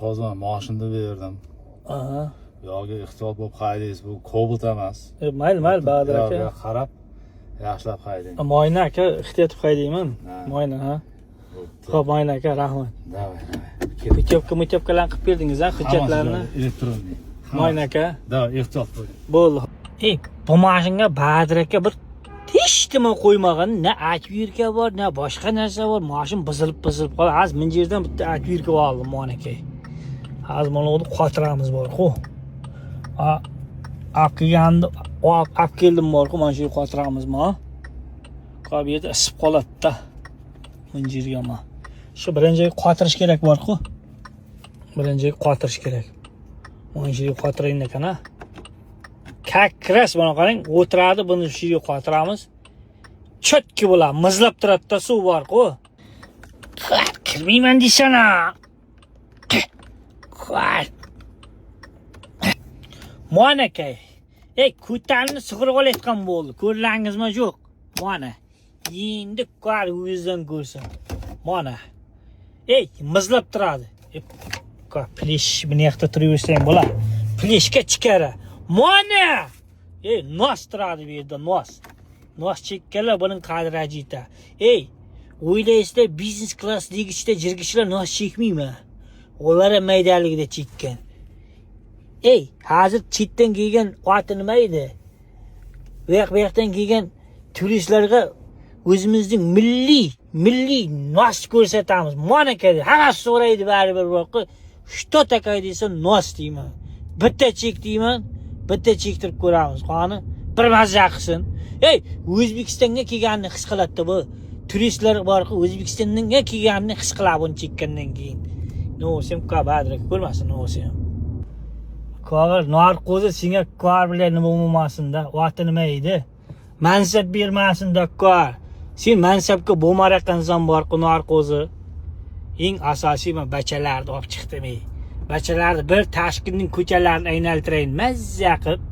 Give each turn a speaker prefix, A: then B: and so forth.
A: Hozir mashinani berdim.
B: Aha.
A: Yo'q, ehtiyot bo'lib haydaysiz. Bu Cobalt emas.
B: Mayli, Bahadur aka.
A: Yo'q, qarab yaxshilab haydang.
B: Moyna aka, ehtiyot haydayman. Moyna, ha. Xo'p, Moyna aka, rahmat.
A: Davay.
B: Mutevkalarni qilib berdingiz, ha, hujjatlarni.
A: Elektronniy.
B: Moyna aka.
A: Davay, ehtiyot bo'ling.
B: Bo'ldi. Bu mashinaga Bahadur aka bir hech nima qo'ymagan, na akvirka bor, na boshqa narsa bor. Mashin buzilib qoldi. Hozir minjerdan bitta akvirka oldim, Moyna aka. Hozir mana uni xotiramiz bor-ku. Olib keldim bor-ku, mana shu xotiramizmi, ha? Qolib yerda isib qoladi-da. Minjerga ma. Shu birinchiga qotirish kerak bor-ku. Birinchiga qotirish kerak. Mana shu qotiraylik ekan, ha. Kakras mana qarang, o'tiradi, buni shu yerga qotiramiz. Chotki bo'ladi, mizlab turadi-da, suv bor-ku. Kirmayman deysana. Mana aka. Ko'tarni sug'urib olayotgan bo'ldi. Ko'rlaringizmi yo'q? Mana. Endi qor o'zingizdan ko'rsin. Mana. Mizlab turadi. Plish buni yoqda turaversang bo'ladi. Plishga chiqara. Mana! Nos turadi bu yerda, nos. Nos chekkanlar buning qadri ajita. O'ylaysizlar, biznes klassdagi ichida jirgichlar nos chekmaymi? Ular ham maydaligida chekkan. Hozir chetdan kelgan oti nima edi? Bu yoqdan kelgan turistlarga o'zimizning milliy nos ko'rsatamiz. Mana keldi. Hammasi so'raydi baribir boqqa. Что такое desa nos deyman. Bitta chek deyman. Bitta chektirib ko'ramiz. Qani bir mazza qilsin. O'zbekistonga kelganini his qiladi bu. Turistlar bor-ku, O'zbekistondan kelganini his qiladi buni chekkandan keyin. No'sim Bahadur aka ko'rmasin, no'sim. Qo'g'ir narkozi senga qo'g'ir bilan nima bo'lmasin-da, oti nima edi? Mansab bermasin-da qo'g'ir. Sen mansabga bo'lmaraqansan bor-ku narkozi. Eng asosiy men bachalarni olib chiqdim. Bachalarni bir Toshkentning ko'chalarini aylantirayın, mazza qilib.